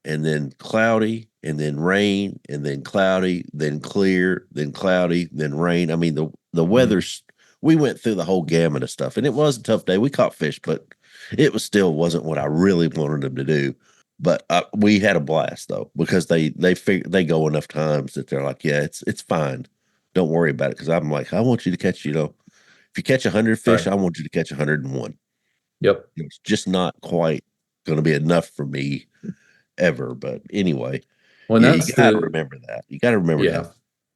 and then cloudy and then rain and then cloudy, then clear, then cloudy, then rain. I mean, the weather's, we went through the whole gamut of stuff, and it was a tough day. We caught fish, but it wasn't what I really wanted them to do. But we had a blast though, because they go enough times that they're like, yeah, it's fine. Don't worry about it. Cause I'm like, I want you to catch, if you catch 100 fish, Right. I want you to catch 101. Yep. It's just not quite going to be enough for me ever. But anyway, Well, and yeah, you that's got to remember that. You got to remember yeah. that.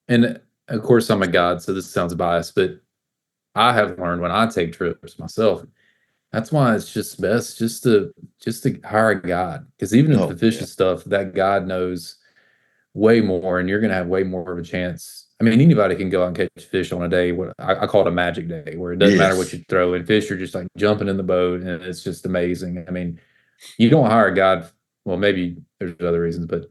And of course, I'm a guide, so this sounds biased, but I have learned when I take trips myself, that's why it's just best just to hire a guide. Because even if the Oh, fish yeah. is stuff, that guide knows way more, and you're gonna have way more of a chance. I mean, anybody can go out and catch fish on a day. What I call it a magic day, where it doesn't matter what Yes. you throw, and fish are just like jumping in the boat, and it's just amazing. I mean, you don't hire a guide. Well, maybe there's other reasons, but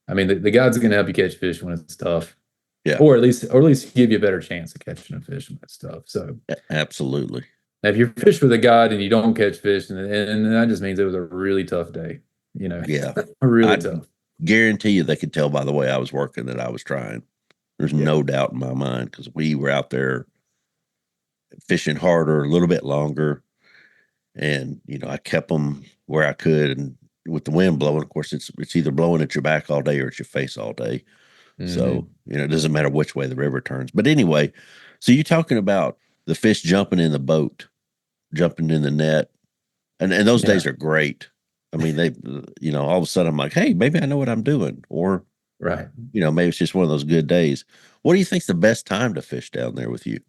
I mean, the guide's gonna help you catch fish when it's tough, Yeah. or at least give you a better chance of catching a fish when it's tough. So Absolutely. now, if you fish with a guide and you don't catch fish, and that just means it was a really tough day, Yeah. really I tough. guarantee you they could tell by the way I was working that I was trying. There's Yeah. no doubt in my mind because we were out there fishing harder, a little bit longer. And, I kept them where I could. And with the wind blowing, of course, it's either blowing at your back all day or at your face all day. So, Hmm. it doesn't matter which way the river turns. But anyway, so you're talking about the fish jumping in the boat, jumping in the net. And those Yeah. days are great. I mean, all of a sudden I'm like, hey, maybe I know what I'm doing. Or Right. Maybe it's just one of those good days. What do you think's the best time to fish down there with you?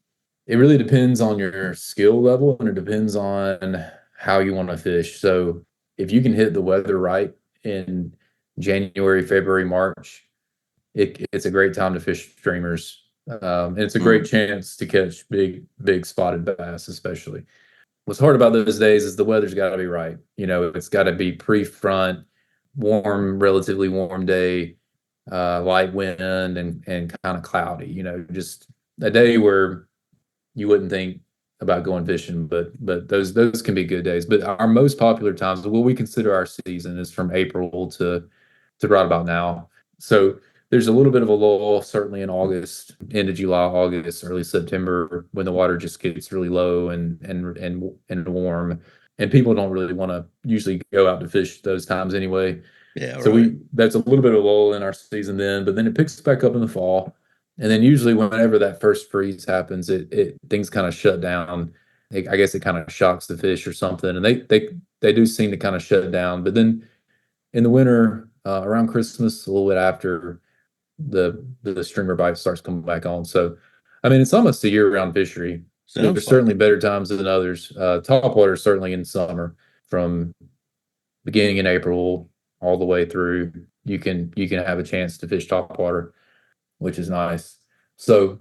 It really depends on your skill level and it depends on how you want to fish. So if you can hit the weather right in January, February, March, it's a great time to fish streamers. And it's a great Mm, chance to catch big spotted bass, especially. What's hard about those days is the weather's got to be right. It's got to be pre-front, warm, relatively warm day, light wind and kind of cloudy. Just a day where you wouldn't think about going fishing, but those can be good days. But our most popular times, what we consider our season, is from April to right about now. So there's a little bit of a lull, certainly in August, end of July, August, early September, when the water just gets really low and warm, and people don't really want to usually go out to fish those times anyway. yeah, So right. we that's a little bit of a lull in our season then, but then it picks back up in the fall. And then usually whenever that first freeze happens, it things kind of shut down. I guess it kind of shocks the fish or something, and they do seem to kind of shut down. But then in the winter, around Christmas, a little bit after, the streamer bite starts coming back on. So, I mean, it's almost a year-round fishery. Sounds There's like certainly it. better times than others. Topwater certainly in summer, from beginning in April all the way through. You can have a chance to fish topwater, which is nice. So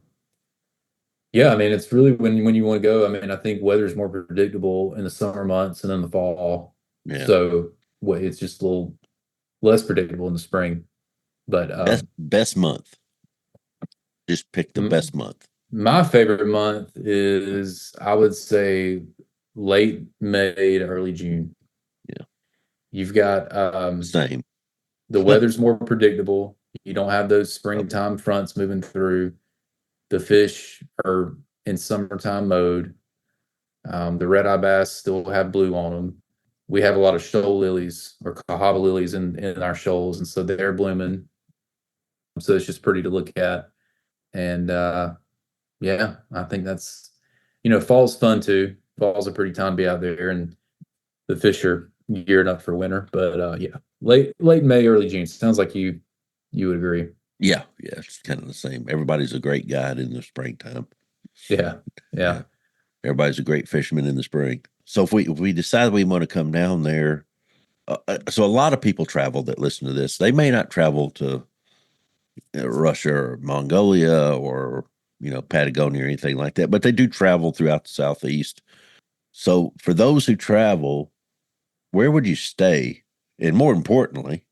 yeah, I mean, it's really when you want to go. I mean, I think weather is more predictable in the summer months and in the fall. Yeah. So it's just a little less predictable in the spring. But Best month. Just pick the m best month. my favorite month is, I would say, late May to early June. Yeah. You've got Same. the weather's more predictable. You don't have those Okay. springtime fronts moving through. The fish are in summertime mode. The red-eye bass still have blue on them. We have a lot of shoal lilies or cahaba lilies in our shoals, and so they're blooming. So it's just pretty to look at. And yeah, I think fall's fun too. Fall's a pretty time to be out there, and the fish are geared up for winter. But yeah, late May, early June. Sounds like you would agree. Yeah, yeah, it's kind of the same. Everybody's a great guide in the springtime. Yeah, Yeah, yeah. everybody's a great fisherman in the spring. So if we decide we want to come down there, so a lot of people travel that listen to this. They may not travel to Russia or Mongolia or Patagonia or anything like that, but they do travel throughout the southeast. So for those who travel, where would you stay? And more importantly,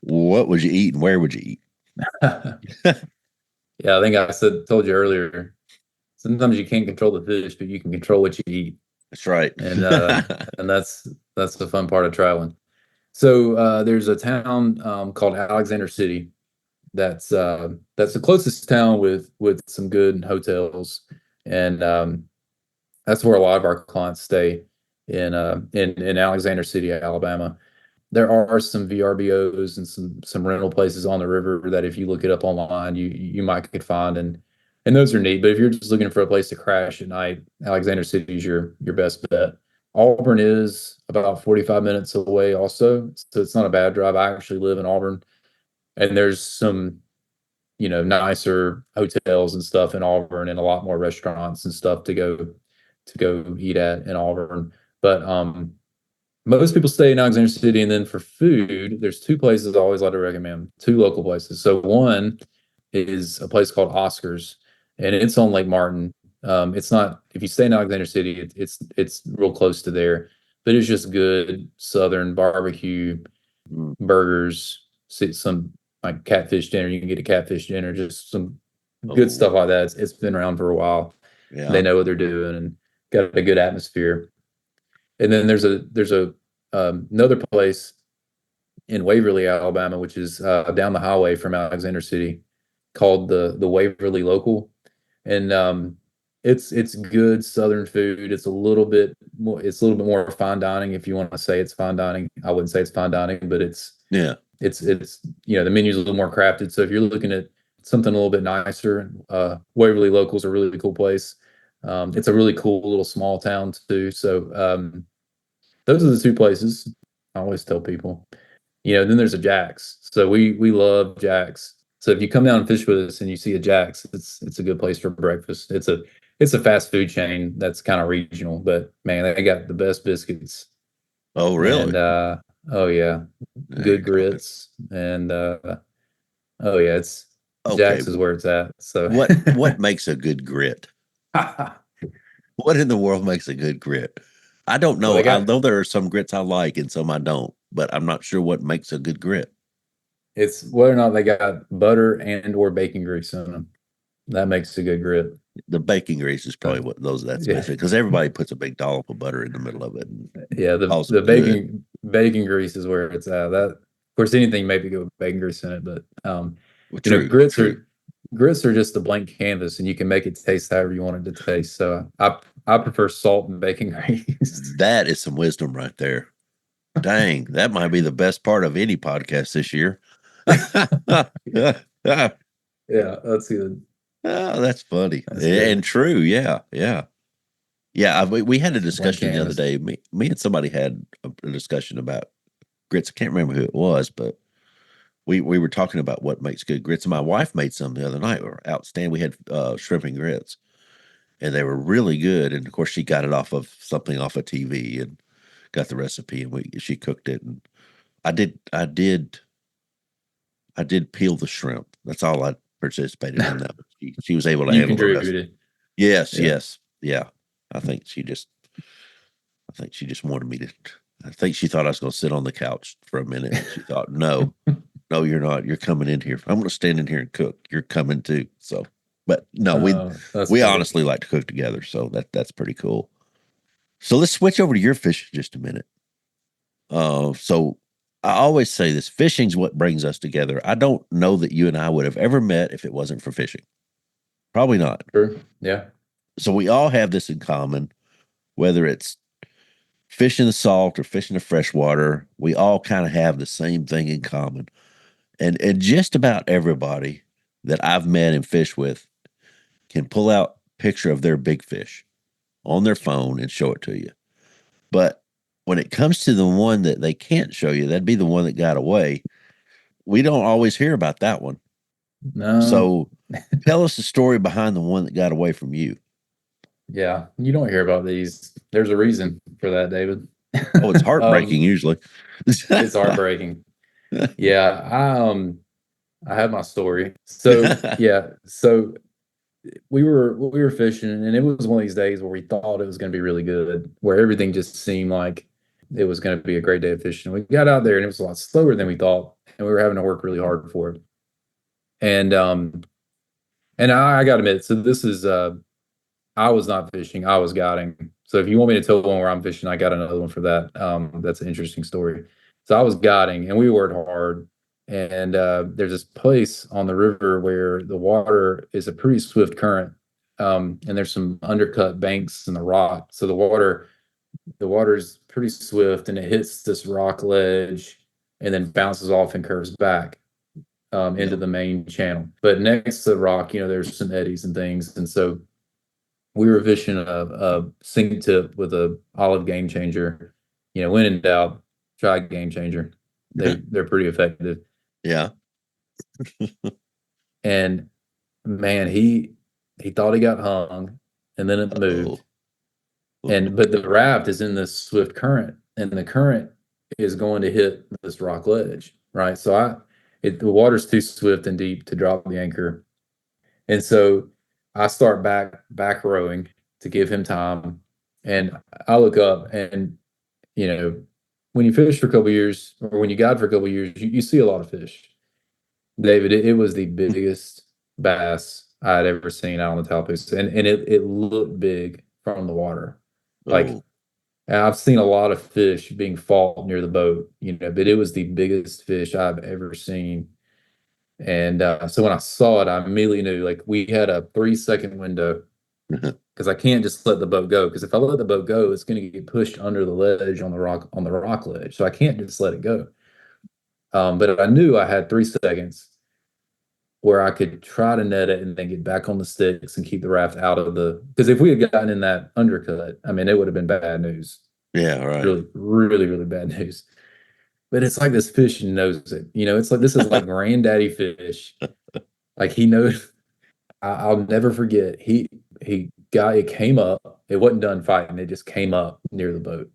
what would you eat and where would you eat? Yeah, I think told you earlier. Sometimes you can't control the fish, but you can control what you eat, That's right. and that's the fun part of traveling. So there's a town called Alexander City. That's the closest town with some good hotels, and that's where a lot of our clients stay in Alexander City, Alabama. There are some VRBOs and some rental places on the river that if you look it up online, you might could find, and those are neat. But if you're just looking for a place to crash at night, Alexander City is your best bet. Auburn is about 45 minutes away also, so it's not a bad drive. I actually live in Auburn, and there's some nicer hotels and stuff in Auburn, and a lot more restaurants and stuff to go eat at in Auburn. But most people stay in Alexander City, and then for food, there's two places I always like to recommend, two local places. So one is a place called Oscars, and it's on Lake Martin. It's not, if you stay in Alexander City, it's real close to there, but it's just good Southern barbecue, Mm. burgers, some like catfish dinner. You can get a catfish dinner, just some good Oh, stuff like that. It's been around for a while. They yeah. know what they're doing and got a good atmosphere. And then there's another place in Waverly, Alabama, which is down the highway from Alexander City, called the Waverly Local, and it's good Southern food. It's a little bit more fine dining, if you want to say it's fine dining. I wouldn't say it's fine dining, but Yeah. it's the menu's a little more crafted. So if you're looking at something a little bit nicer, Waverly Local's a really cool place. It's a really cool little small town too. So those are the two places I always tell people. then there's a Jack's. So we love Jack's. So if you come down and fish with us and you see a Jack's, it's a good place for breakfast. It's a fast food chain that's kind of regional, but man, they got the best biscuits. Oh, And really? oh yeah, There you good go. grits. And oh yeah, it's Okay. Jack's is where it's at. So What makes a good grit? What in the world makes a good grit? I don't well, know. they I got know there are some grits I like and some I don't, but I'm not sure what makes a good grit. it's whether or not they got butter and or bacon grease in them. That makes a good grit. The bacon grease is Uh, probably that's yeah, missing because everybody puts a big dollop of butter in the middle of it and yeah. calls The it good. bacon grease is where it's at. That of course anything maybe go with bacon grease in it, but Well, true, true. grits are just a blank canvas, and you can make it taste however you want it to taste. So I prefer salt and bacon grease. That is some wisdom right there. Dang, that might be the best part of any podcast this year. Yeah, that's good. Oh, that's funny That's and good. true. Yeah, yeah, yeah. We had a It's a blank discussion the other canvas. day. Me and somebody had a discussion about grits. I can't remember who it was, but we were talking about what makes good grits. And my wife made some the other night. Were outstanding. We had shrimp and grits, and they were really good. And of course, she got it off of something off of TV and got the recipe, and she cooked it. And I did peel the shrimp. That's all I participated in that. She was able to You handle the rest. contributed. Yes, Yeah. yes, yeah. I think she just wanted me to. I think she thought I was going to sit on the couch for a minute. And she thought, no, no, you're not. You're coming in here. I'm going to stand in here and cook. You're coming too. So, but no, That's we funny. honestly like to cook together. So that's pretty cool. So let's switch over to your fishing just a minute. So I always say this: fishing's what brings us together. I don't know that you and I would have ever met if it wasn't for fishing. Probably not. True. Yeah. So we all have this in common, whether it's fishing the salt or fishing the freshwater. We all kind of have the same thing in common, and just about everybody that I've met and fished with can pull out a picture of their big fish on their phone and show it to you. But when it comes to the one that they can't show you, that'd be the one that got away. We don't always hear about that one. No. So tell us the story behind the one that got away from you. Yeah. You don't hear about these. There's a reason for that, David. Oh, it's heartbreaking um, usually. it's heartbreaking. Yeah. I have my story. So yeah. So we were fishing, and it was one of these days where we thought it was going to be really good, where everything just seemed like it was going to be a great day of fishing. We got out there, and it was a lot slower than we thought, and we were having to work really hard for it. And I got to admit, so this is I was not fishing, I was guiding. So if you want me to tell one where I'm fishing, I got another one for that. That's an interesting story. So I was guiding, and we worked hard. And there's this place on the river where the water is a pretty swift current, and there's some undercut banks in the rock. So the water's pretty swift, and it hits this rock ledge, and then bounces off and curves back into Yep. the main channel. But next to the rock, there's some eddies and things, and so we were fishing a sink tip with a olive game changer. When in doubt, try game changer. They're pretty effective. Yeah. And man, he thought he got hung, and then it Oh. moved. But the raft is in this swift current, and the current is going to hit this rock ledge, right? So the water's too swift and deep to drop the anchor. And so I start back rowing to give him time. And I look up, and when you fish for a couple years, or when you guide for a couple years, you see a lot of fish. David, it was the biggest bass I had ever seen out on the Tallapoosa. And it looked big from the water. Like, Oh. I've seen a lot of fish being fought near the boat, but it was the biggest fish I've ever seen. And so when I saw it, I immediately knew, like, we had a 3-second window, because I can't just let the boat go. Because if I let the boat go, it's going to get pushed under the ledge on the rock ledge. So I can't just let it go. But I knew I had 3 seconds where I could try to net it and then get back on the sticks and keep the raft out of because if we had gotten in that undercut, I mean, it would have been bad news. Yeah, right. Really, really, really bad news. but it's like this fish knows it. It's like this is like granddaddy fish. Like he knows. I'll never forget. It came up. It wasn't done fighting. It just came up near the boat,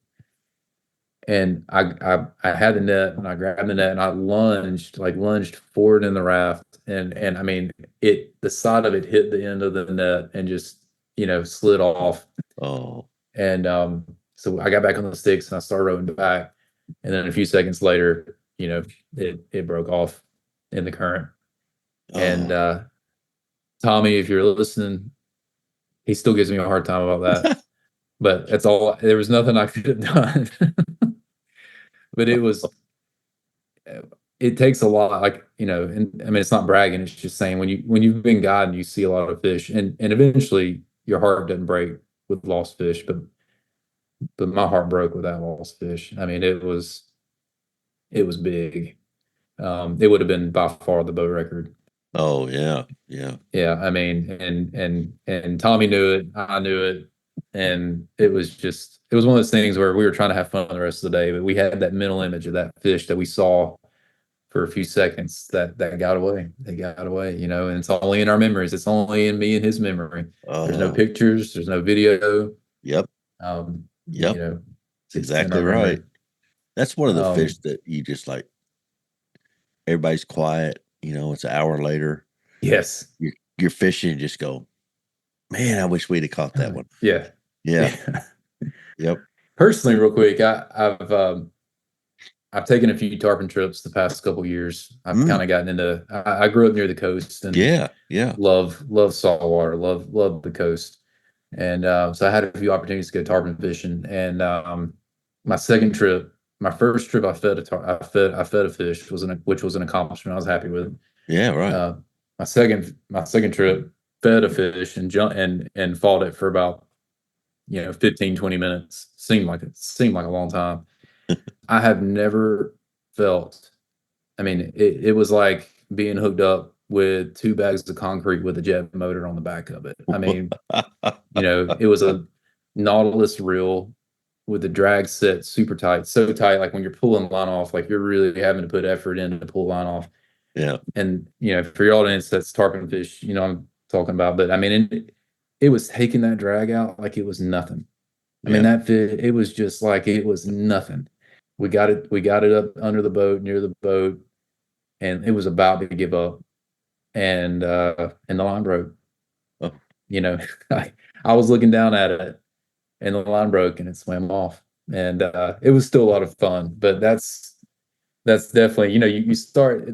and I had the net, and I grabbed the net, and I lunged forward in the raft, and I mean the side of it hit the end of the net and just slid off. Oh, And so I got back on the sticks and I started rowing back, and then a few seconds later, it broke off in the current. And Tommy, if you're listening, he still gives me a hard time about that. But that's all. There was nothing I could have done. But it takes a lot, and I mean, it's not bragging. It's just saying when you've been guiding, you see a lot of fish, and eventually your heart doesn't break with lost fish, but my heart broke with that lost fish. I mean, it was big. It would have been by far the boat record. oh yeah, yeah. Yeah, I mean, and Tommy knew it, I knew it, and it was one of those things where we were trying to have fun the rest of the day, but we had that mental image of that fish that we saw for a few seconds that got away. They got away, and it's only in our memories. It's only in me and his memory. There's no pictures, there's no video. Yep. Yep. That's exactly right. That's one of the fish that you just like, everybody's quiet, it's an hour later. Yes. You're fishing and just go, man, I wish we'd have caught that one. Yeah. Yeah. Yep. Personally, real quick, I've taken a few tarpon trips the past couple years. I've kind of gotten into. I grew up near the coast, and love saltwater, love the coast, and so I had a few opportunities to go tarpon fishing. And my first trip, I fed a fish, which was an accomplishment I was happy with. Yeah, right. My second trip, fed a fish and fought it for about 15, 20 minutes. Seemed like a long time. I have never felt, I mean, it was like being hooked up with 2 bags of concrete with a jet motor on the back of it. I mean, it was a Nautilus reel with the drag set super tight, so tight, like when you're pulling line off, like you're really having to put effort in to pull line off. Yeah. And, for your audience, that's tarpon fish, I'm talking about, but I mean, it was taking that drag out like it was nothing. I mean, that fish, it was just like it was nothing. We got it up under the boat, near the boat, and it was about to give up. And the line broke. Oh. I was looking down at it, and the line broke and it swam off. And it was still a lot of fun, but that's definitely, you start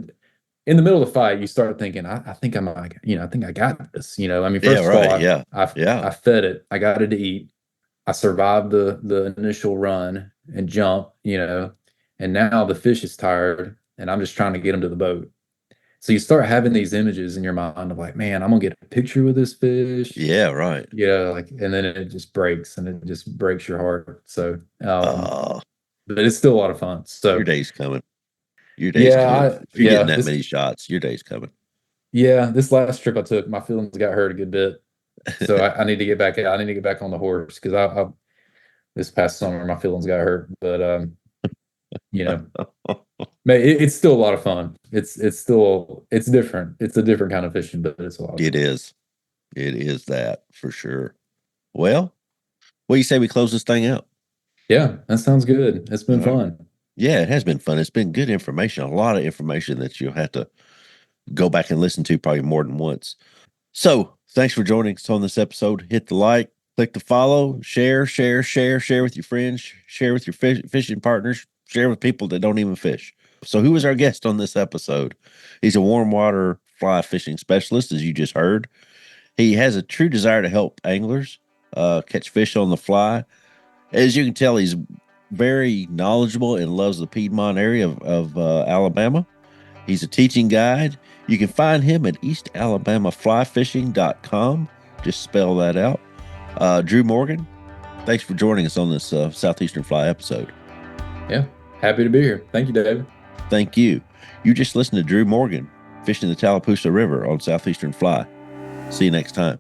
in the middle of the fight, you start thinking, I think I'm like, I think I got this. I mean, first of all, I fed it, I got it to eat. I survived the initial run and jump, and now the fish is tired and I'm just trying to get him to the boat. So you start having these images in your mind of like, man, I'm gonna get a picture with this fish. Yeah, right. And then it just breaks your heart. So, but it's still a lot of fun. So your day's coming. Your day's coming. If you're getting that many shots, your day's coming. Yeah, this last trip I took, my feelings got hurt a good bit. So I need to get back. I need to get back on the horse because I this past summer my feelings got hurt. But it's still a lot of fun. It's different. It's a different kind of fishing, but it's a lot of fun. It is that for sure. Well, what do you say we close this thing out? Yeah, that sounds good. It's been fun. Yeah, it has been fun. It's been good information. A lot of information that you'll have to go back and listen to probably more than once. So thanks for joining us on this episode. Hit the like, click the follow, share with your friends, share with your fishing partners, share with people that don't even fish. So who is our guest on this episode? He's a warm water fly fishing specialist, as you just heard. He has a true desire to help anglers catch fish on the fly. As you can tell, he's very knowledgeable and loves the Piedmont area of Alabama. He's a teaching guide. You can find him at eastalabamaflyfishing.com. Just spell that out. Drew Morgan, thanks for joining us on this Southeastern Fly episode. Yeah, happy to be here. Thank you, David. Thank you. You just listened to Drew Morgan fishing the Tallapoosa River on Southeastern Fly. See you next time.